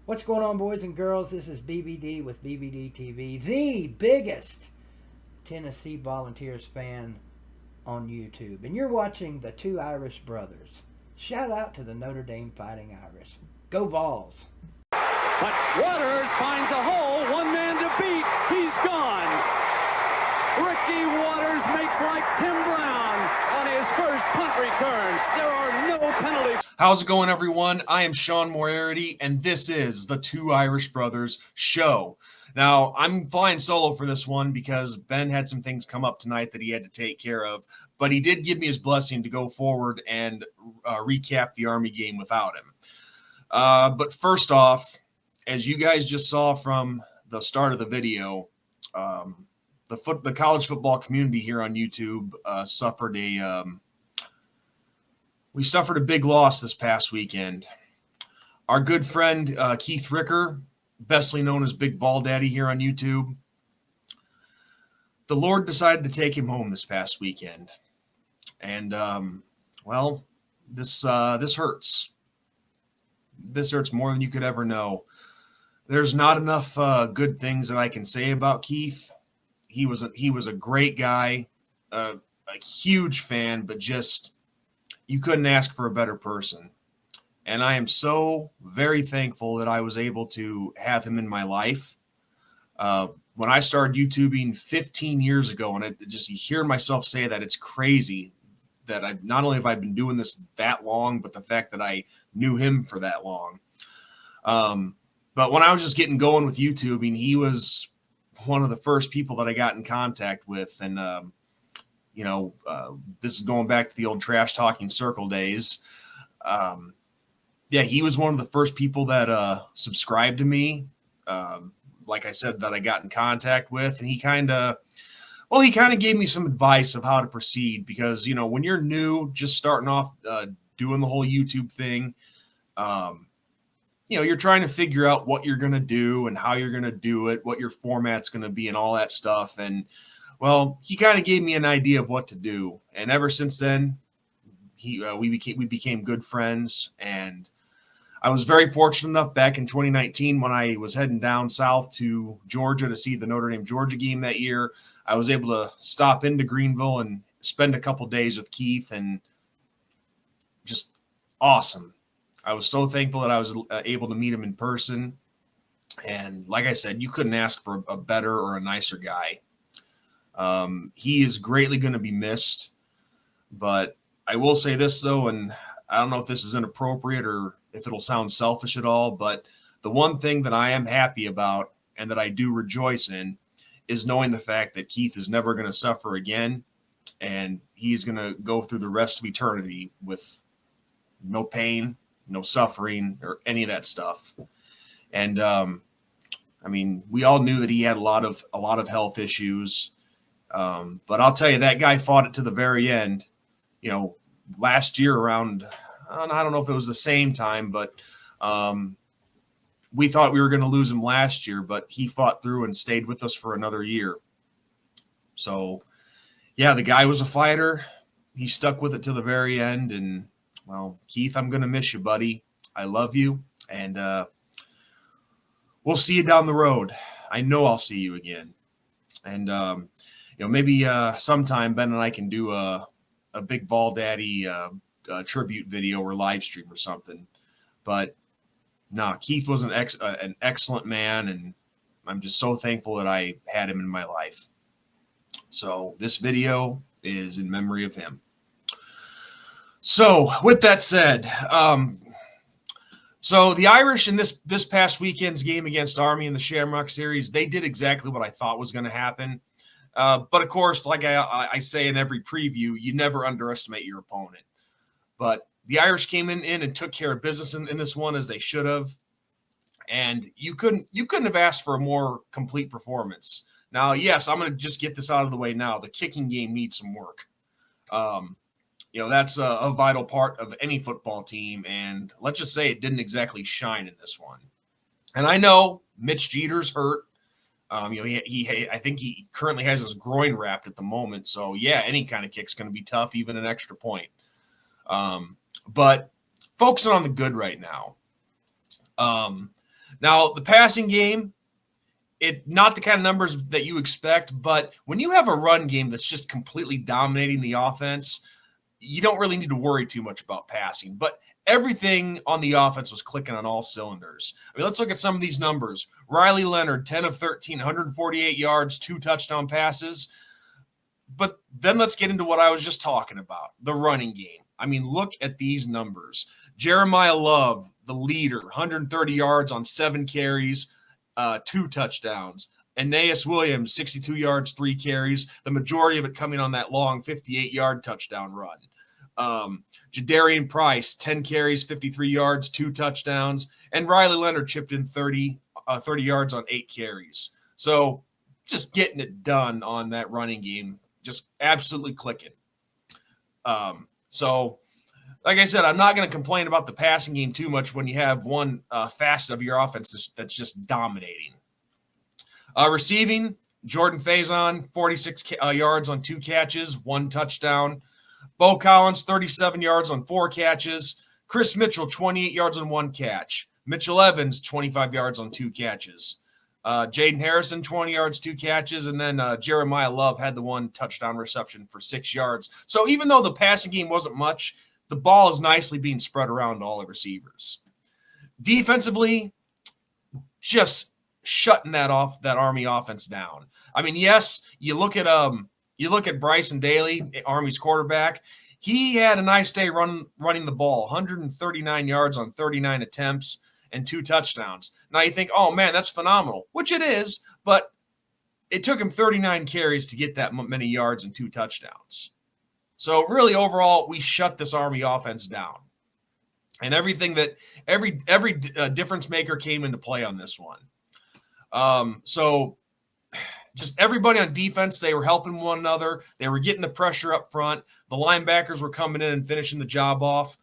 What's going on, boys and girls? This is BBD with BBD TV, the biggest Tennessee Volunteers fan on YouTube. And you're watching the two Irish brothers. Shout out to the Notre Dame Fighting Irish. Go Vols! But Waters finds a hole, one man to beat. He's gone. Ricky Waters makes like Tim Brown on his first punt return. There are no penalties. How's it going, everyone? I am Sean Moriarty, and this is the Two Irish Brothers show. Now, I'm flying solo for this one because Ben had some things come up tonight that he had to take care of, but he did give me his blessing to go forward and recap the Army game without him. But first off, as you guys just saw from the start of the video, the college football community here on YouTube suffered a big loss this past weekend. Our good friend Keith Ricker, bestly known as BigVolDaddy here on YouTube, the Lord decided to take him home this past weekend, and this hurts. This hurts more than you could ever know. There's not enough good things that I can say about Keith. He was a great guy, a huge fan, but just you couldn't ask for a better person. And I am so very thankful that I was able to have him in my life. When I started YouTubing 15 years ago, and you hear myself say that, it's crazy that I not only have I been doing this that long, but the fact that I knew him for that long. But when I was just getting going with YouTubing, he was one of the first people that I got in contact with. And, this is going back to the old trash talking circle days. He was one of the first people that subscribed to me. Like I said, that I got in contact with, and he kind of gave me some advice of how to proceed, because, when you're new, just starting off doing the whole YouTube thing, you're trying to figure out what you're going to do and how you're going to do it, what your format's going to be and all that stuff. And, well, he kind of gave me an idea of what to do. And ever since then, we became good friends. And I was very fortunate enough back in 2019 when I was heading down south to Georgia to see the Notre Dame Georgia game that year. I was able to stop into Greenville and spend a couple days with Keith, and just awesome. I was so thankful that I was able to meet him in person. And like I said, you couldn't ask for a better or a nicer guy. He is greatly going to be missed. But I will say this, though, and I don't know if this is inappropriate or if it'll sound selfish at all, but the one thing that I am happy about and that I do rejoice in is knowing the fact that Keith is never going to suffer again, and he's going to go through the rest of eternity with no pain, no suffering, or any of that stuff. And we all knew that he had a lot of health issues, but I'll tell you, that guy fought it to the very end. Last year around, I don't know if it was the same time, but we thought we were going to lose him last year, but he fought through and stayed with us for another year. So, yeah, the guy was a fighter. He stuck with it to the very end. And, well, Keith, I'm going to miss you, buddy. I love you. And we'll see you down the road. I know I'll see you again. And, maybe sometime Ben and I can do a BigVolDaddy tribute video or live stream or something. But Keith was an excellent man, and I'm just so thankful that I had him in my life. So this video is in memory of him. So with that said, so the Irish in this past weekend's game against Army in the Shamrock series, they did exactly what I thought was going to happen. But of course, like I say in every preview, you never underestimate your opponent. But the Irish came in and took care of business in this one, as they should have. And you couldn't have asked for a more complete performance. Now, yes, I'm going to just get this out of the way now. The kicking game needs some work. That's a vital part of any football team. And let's just say it didn't exactly shine in this one. And I know Mitch Jeter's hurt. I think he currently has his groin wrapped at the moment. So, yeah, any kind of kick's going to be tough, even an extra point. But focusing on the good right now. Now, the passing game, not the kind of numbers that you expect, but when you have a run game that's just completely dominating the offense, you don't really need to worry too much about passing. But everything on the offense was clicking on all cylinders. I mean, let's look at some of these numbers. Riley Leonard, 10 of 13, 148 yards, 2 touchdown passes. But then let's get into what I was just talking about, the running game. I mean, look at these numbers. Jeremiah Love, the leader, 130 yards on 7 carries, 2 touchdowns. Aeneas Williams, 62 yards, 3 carries, the majority of it coming on that long 58-yard touchdown run. Jadarian Price, 10 carries, 53 yards, 2 touchdowns. And Riley Leonard chipped in 30 yards on 8 carries. So just getting it done on that running game, just absolutely clicking. So, like I said, I'm not going to complain about the passing game too much when you have one facet of your offense that's just dominating. Receiving, Jordan Faison, 46 yards on 2 catches, 1 touchdown. Bo Collins, 37 yards on 4 catches. Chris Mitchell, 28 yards on 1 catch. Mitchell Evans, 25 yards on 2 catches. Jaden Harrison, 20 yards, 2 catches. And then Jeremiah Love had the 1 touchdown reception for 6 yards. So even though the passing game wasn't much, the ball is nicely being spread around to all the receivers. Defensively, just shutting that Army offense down. I mean, yes, you look at Bryson Daly, Army's quarterback. He had a nice day running the ball, 139 yards on 39 attempts and 2 touchdowns. Now you think, oh man, that's phenomenal, which it is, but it took him 39 carries to get that many yards and 2 touchdowns. So really, overall, we shut this Army offense down, and every difference maker came into play on this one. So just everybody on defense, they were helping one another. They were getting the pressure up front. The linebackers were coming in and finishing the job off.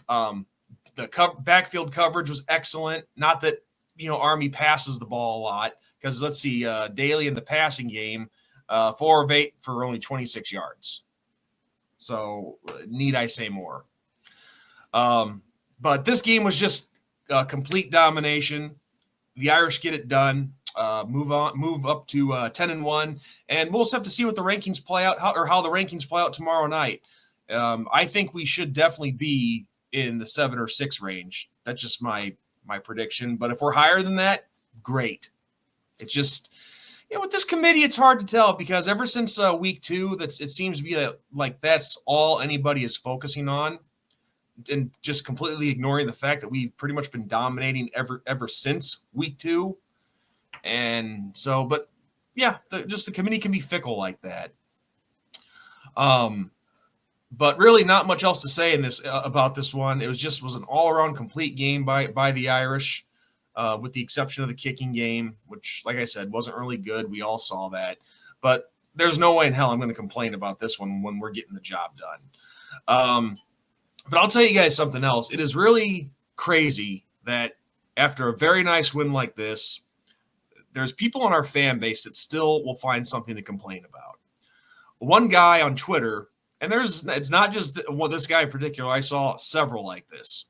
The backfield coverage was excellent. Not that, Army passes the ball a lot, because let's see, Daly in the passing game, 4 of 8 for only 26 yards. So need I say more? But this game was just complete domination. The Irish get it done. Move up to 10-1, and we'll just have to see what the rankings play out, how the rankings play out tomorrow night. I think we should definitely be in the 7 or 6 range. That's just my prediction. But if we're higher than that, great. It's just, with this committee, it's hard to tell, because ever since week 2, it seems to be like that's all anybody is focusing on, and just completely ignoring the fact that we've pretty much been dominating ever since week 2. And so, but yeah, the committee can be fickle like that. But really not much else to say in this about this one. It was an all-around complete game by the Irish, with the exception of the kicking game, which, like I said, wasn't really good. We all saw that. But there's no way in hell I'm going to complain about this one when we're getting the job done. But I'll tell you guys something else. It is really crazy that after a very nice win like this, there's people in our fan base that still will find something to complain about. One guy on Twitter, and it's not just this guy in particular. I saw several like this.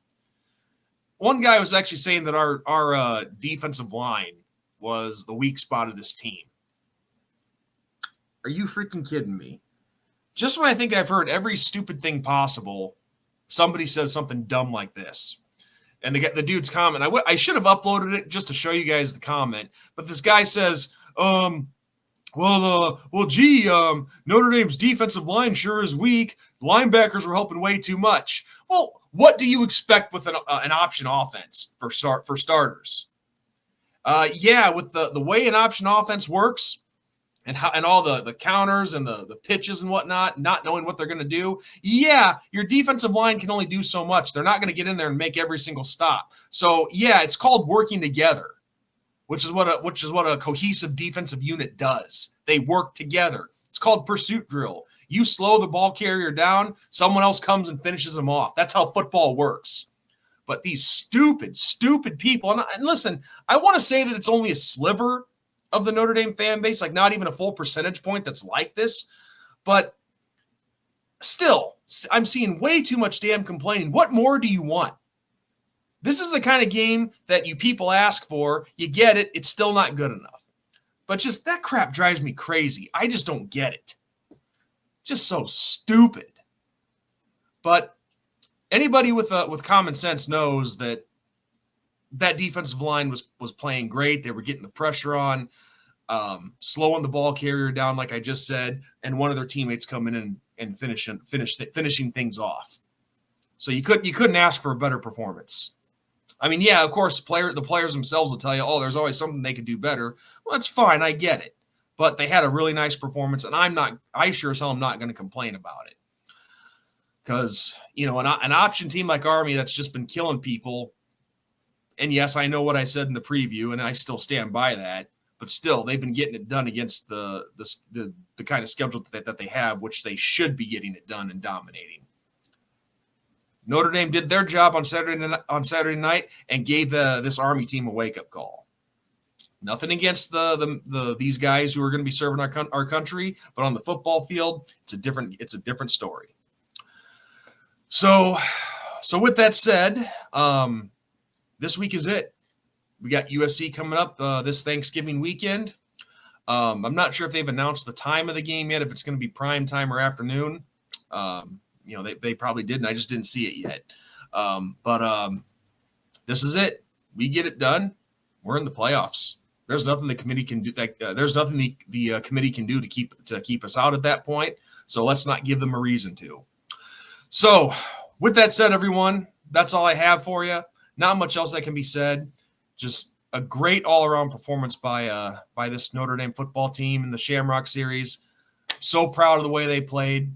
One guy was actually saying that our defensive line was the weak spot of this team. Are you freaking kidding me? Just when I think I've heard every stupid thing possible, somebody says something dumb like this. And the dude's comment, I should have uploaded it just to show you guys the comment. But this guy says, Notre Dame's defensive line sure is weak. Linebackers were helping way too much. Well, what do you expect with an option offense for starters? With the way an option offense works, and all the counters and the pitches and whatnot, not knowing what they're going to do, your defensive line can only do so much. They're not going to get in there and make every single stop. So, it's called working together, which is what a cohesive defensive unit does. They work together. It's called pursuit drill. You slow the ball carrier down, someone else comes and finishes them off. That's how football works. But these stupid people, and listen, I want to say that it's only a sliver of the Notre Dame fan base, like not even a full percentage point that's like this, but still, I'm seeing way too much damn complaining. What more do you want? This is the kind of game that you people ask for. You get it. It's still not good enough. But just that crap drives me crazy. I just don't get it. Just so stupid. But anybody with common sense knows that defensive line was playing great. They were getting the pressure on, slowing the ball carrier down, like I just said, and one of their teammates coming in and finishing things off. So you couldn't ask for a better performance. I mean, yeah, of course, the players themselves will tell you, oh, there's always something they could do better. Well, that's fine. I get it. But they had a really nice performance, and I sure as hell am not going to complain about it. Because, you know, an option team like Army that's just been killing people, and yes, I know what I said in the preview, and I still stand by that, but still, they've been getting it done against the kind of schedule that they have, which they should be getting it done and dominating. Notre Dame did their job on Saturday night and gave this Army team a wake-up call. Nothing against these guys who are going to be serving our country, but on the football field, it's a different story. So with that said, this week is it. We got UFC coming up this Thanksgiving weekend. I'm not sure if they've announced the time of the game yet, if it's going to be prime time or afternoon. You know, they probably didn't. I just didn't see it yet. But this is it. We get it done. We're in the playoffs. There's nothing the committee can do. There's nothing the committee can do to keep us out at that point. So let's not give them a reason to. So with that said, everyone, that's all I have for you. Not much else that can be said. Just a great all-around performance by this Notre Dame football team in the Shamrock series. So proud of the way they played,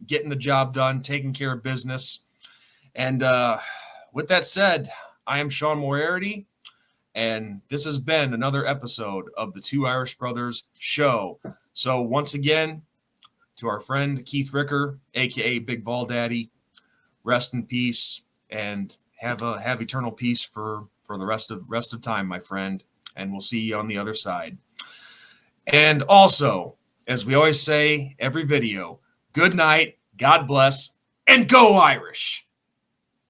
getting the job done, taking care of business. And with that said, I am Sean Moriarty, and this has been another episode of the Two Irish Brothers Show. So once again, to our friend Keith Ricker, a.k.a. BigVolDaddy, rest in peace and have eternal peace for the rest of time, my friend, and we'll see you on the other side. And also, as we always say every video, good night, God bless, and go Irish!